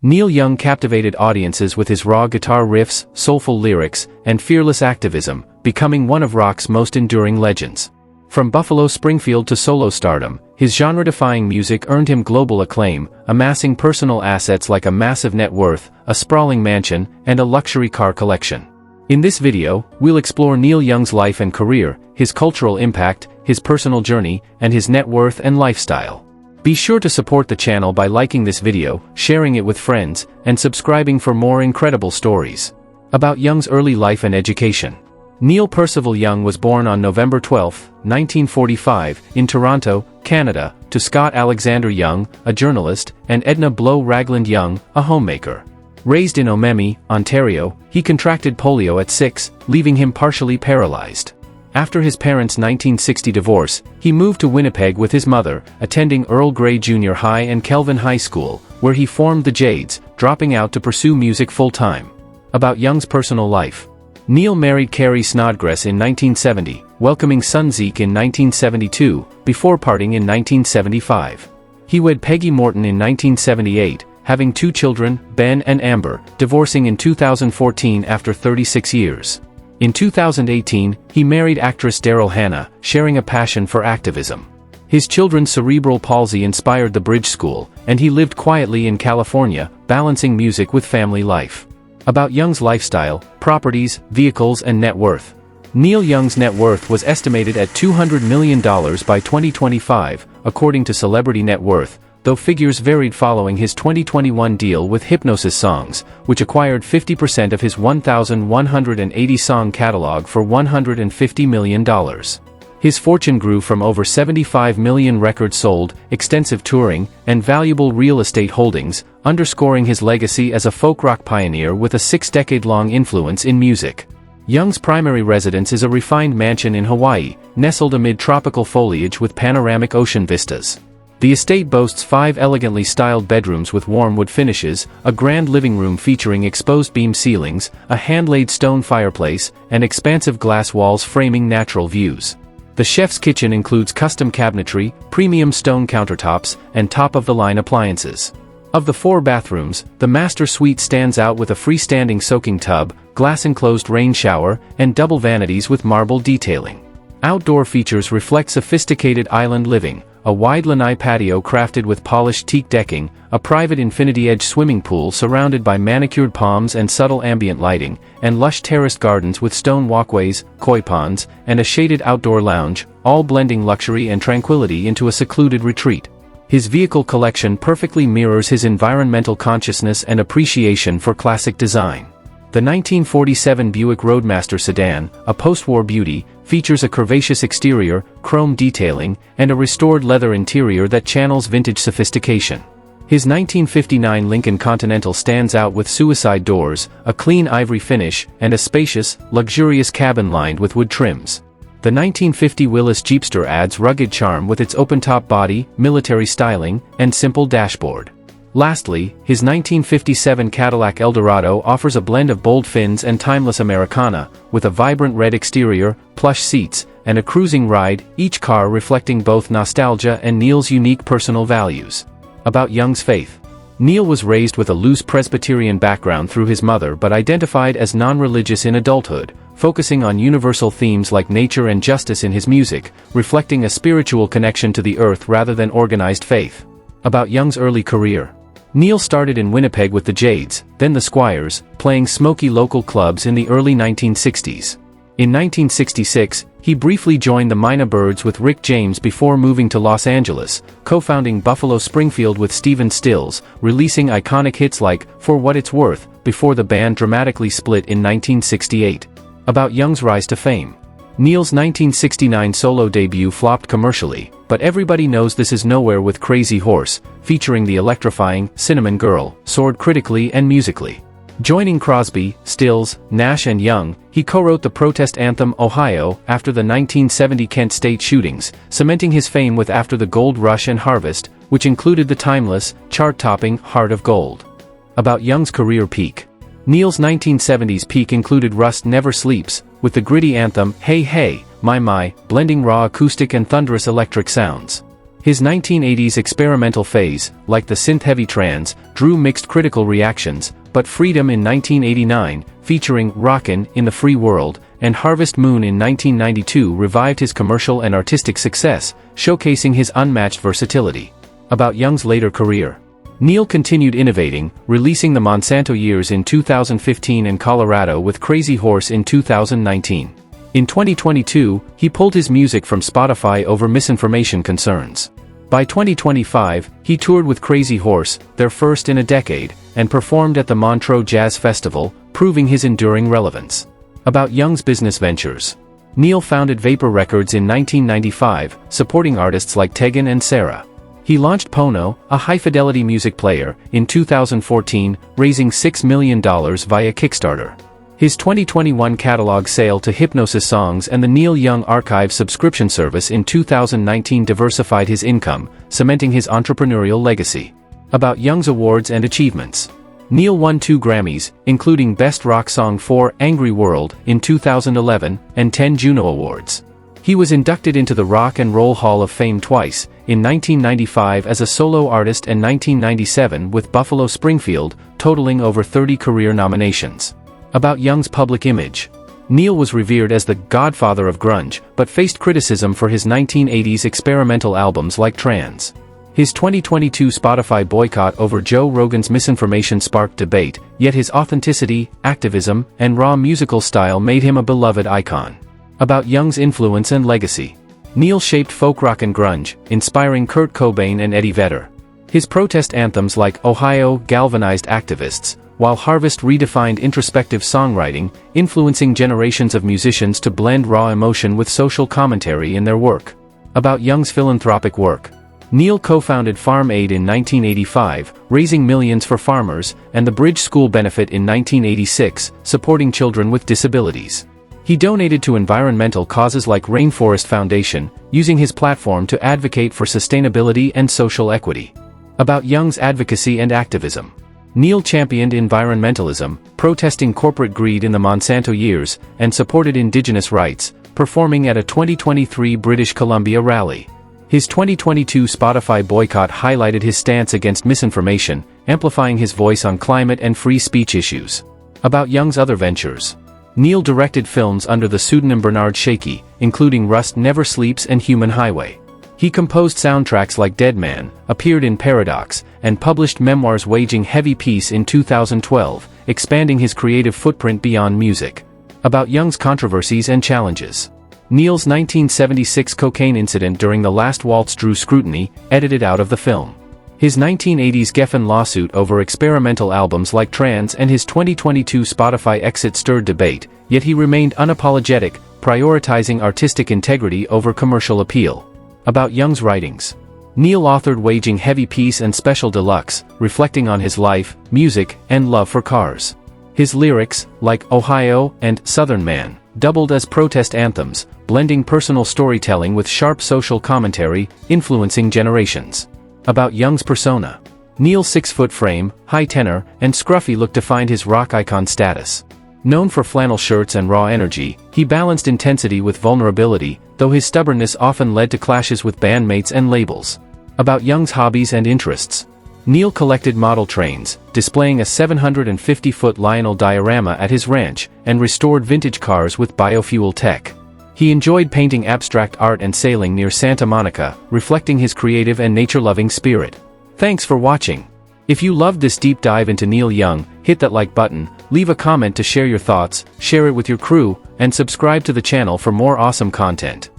Neil Young captivated audiences with his raw guitar riffs, soulful lyrics, and fearless activism, becoming one of rock's most enduring legends. From Buffalo Springfield to solo stardom, his genre-defying music earned him global acclaim, amassing personal assets like a massive net worth, a sprawling mansion, and a luxury car collection. In this video, we'll explore Neil Young's life and career, his cultural impact, his personal journey, and his net worth and lifestyle. Be sure to support the channel by liking this video, sharing it with friends, and subscribing for more incredible stories. About Young's early life and education. Neil Percival Young was born on November 12, 1945, in Toronto, Canada, to Scott Alexander Young, a journalist, and Edna Blow Ragland Young, a homemaker. Raised in Omemee, Ontario, he contracted polio at 6, leaving him partially paralyzed. After his parents' 1960 divorce, he moved to Winnipeg with his mother, attending Earl Grey Junior High and Kelvin High School, where he formed the Jades, dropping out to pursue music full-time. About Young's personal life. Neil married Carrie Snodgrass in 1970, welcoming son Zeke in 1972, before parting in 1975. He wed Peggy Morton in 1978, having 2 children, Ben and Amber, divorcing in 2014 after 36 years. In 2018, he married actress Daryl Hannah, sharing a passion for activism. His children's cerebral palsy inspired the Bridge School, and he lived quietly in California, balancing music with family life. About Young's lifestyle, properties, vehicles, and net worth. Neil Young's net worth was estimated at $200 million by 2025, according to Celebrity Net Worth, though figures varied following his 2021 deal with Hipgnosis Songs, which acquired 50% of his 1,180-song catalog for $150 million. His fortune grew from over 75 million records sold, extensive touring, and valuable real estate holdings, underscoring his legacy as a folk rock pioneer with a 6-decade-long influence in music. Young's primary residence is a refined mansion in Hawaii, nestled amid tropical foliage with panoramic ocean vistas. The estate boasts 5 elegantly styled bedrooms with warm wood finishes, a grand living room featuring exposed beam ceilings, a hand-laid stone fireplace, and expansive glass walls framing natural views. The chef's kitchen includes custom cabinetry, premium stone countertops, and top-of-the-line appliances. Of the 4 bathrooms, the master suite stands out with a freestanding soaking tub, glass-enclosed rain shower, and double vanities with marble detailing. Outdoor features reflect sophisticated island living, a wide lanai patio crafted with polished teak decking, a private infinity-edge swimming pool surrounded by manicured palms and subtle ambient lighting, and lush terraced gardens with stone walkways, koi ponds, and a shaded outdoor lounge, all blending luxury and tranquility into a secluded retreat. His vehicle collection perfectly mirrors his environmental consciousness and appreciation for classic design. The 1947 Buick Roadmaster sedan, a post-war beauty, features a curvaceous exterior, chrome detailing, and a restored leather interior that channels vintage sophistication. His 1959 Lincoln Continental stands out with suicide doors, a clean ivory finish, and a spacious, luxurious cabin lined with wood trims. The 1950 Willys Jeepster adds rugged charm with its open-top body, military styling, and simple dashboard. Lastly, his 1957 Cadillac Eldorado offers a blend of bold fins and timeless Americana, with a vibrant red exterior, plush seats, and a cruising ride, each car reflecting both nostalgia and Neil's unique personal values. About Young's faith. Neil was raised with a loose Presbyterian background through his mother but identified as non-religious in adulthood, focusing on universal themes like nature and justice in his music, reflecting a spiritual connection to the earth rather than organized faith. About Young's early career. Neil started in Winnipeg with the Jades, then the Squires, playing smoky local clubs in the early 1960s. In 1966, he briefly joined the Mina Birds with Rick James before moving to Los Angeles, co-founding Buffalo Springfield with Stephen Stills, releasing iconic hits like For What It's Worth, before the band dramatically split in 1968. About Young's rise to fame. Neil's 1969 solo debut flopped commercially, but everybody knows this is nowhere with Crazy Horse, featuring the electrifying Cinnamon Girl, soared critically and musically. Joining Crosby, Stills, Nash and Young, he co-wrote the protest anthem Ohio after the 1970 Kent State shootings, cementing his fame with After the Gold Rush and Harvest, which included the timeless, chart-topping Heart of Gold. About Young's career peak. Neil's 1970s peak included Rust Never Sleeps, with the gritty anthem Hey Hey, My My, blending raw acoustic and thunderous electric sounds. His 1980s experimental phase, like the synth-heavy trance, drew mixed critical reactions, but Freedom in 1989, featuring Rockin' in the Free World, and Harvest Moon in 1992 revived his commercial and artistic success, showcasing his unmatched versatility. About Young's later career. Neil continued innovating, releasing The Monsanto Years in 2015 and Colorado with Crazy Horse in 2019. In 2022, he pulled his music from Spotify over misinformation concerns. By 2025, he toured with Crazy Horse, their first in a decade, and performed at the Montreux Jazz Festival, proving his enduring relevance. About Young's business ventures. Neil founded Vapor Records in 1995, supporting artists like Tegan and Sarah. He launched Pono, a high-fidelity music player, in 2014, raising $6 million via Kickstarter. His 2021 catalog sale to Hypnosis Songs and the Neil Young Archive subscription service in 2019 diversified his income, cementing his entrepreneurial legacy. About Young's awards and achievements. Neil won 2 Grammys, including Best Rock Song for Angry World in 2011, and 10 Juno Awards. He was inducted into the Rock and Roll Hall of Fame twice, in 1995 as a solo artist and 1997 with Buffalo Springfield, totaling over 30 career nominations. About Young's public image. Neil was revered as the godfather of grunge, but faced criticism for his 1980s experimental albums like Trans. His 2022 Spotify boycott over Joe Rogan's misinformation sparked debate, yet his authenticity, activism, and raw musical style made him a beloved icon. About Young's influence and legacy. Neil shaped folk rock and grunge, inspiring Kurt Cobain and Eddie Vedder. His protest anthems like Ohio galvanized activists, while Harvest redefined introspective songwriting, influencing generations of musicians to blend raw emotion with social commentary in their work. About Young's philanthropic work. Neil co-founded Farm Aid in 1985, raising millions for farmers, and the Bridge School Benefit in 1986, supporting children with disabilities. He donated to environmental causes like Rainforest Foundation, using his platform to advocate for sustainability and social equity. About Young's advocacy and activism. Neil championed environmentalism, protesting corporate greed in the Monsanto years, and supported indigenous rights, performing at a 2023 British Columbia rally. His 2022 Spotify boycott highlighted his stance against misinformation, amplifying his voice on climate and free speech issues. About Young's other ventures. Neil directed films under the pseudonym Bernard Shaky, including Rust Never Sleeps and Human Highway. He composed soundtracks like Dead Man, appeared in Paradox, and published memoirs Waging Heavy Peace in 2012, expanding his creative footprint beyond music. About Young's controversies and challenges. Neil's 1976 cocaine incident during The Last Waltz drew scrutiny, edited out of the film. His 1980s Geffen lawsuit over experimental albums like Trans and his 2022 Spotify exit stirred debate, yet he remained unapologetic, prioritizing artistic integrity over commercial appeal. About Young's writings. Neil authored Waging Heavy Peace and Special Deluxe, reflecting on his life, music, and love for cars. His lyrics, like Ohio and Southern Man, doubled as protest anthems, blending personal storytelling with sharp social commentary, influencing generations. About Young's persona. Neil's 6-foot frame, high tenor, and scruffy look defined his rock icon status. Known for flannel shirts and raw energy, he balanced intensity with vulnerability, though his stubbornness often led to clashes with bandmates and labels. About Young's hobbies and interests. Neil collected model trains, displaying a 750-foot Lionel diorama at his ranch, and restored vintage cars with biofuel tech. He enjoyed painting abstract art and sailing near Santa Monica, reflecting his creative and nature-loving spirit. Thanks for watching. If you loved this deep dive into Neil Young, hit that like button, leave a comment to share your thoughts, share it with your crew, and subscribe to the channel for more awesome content.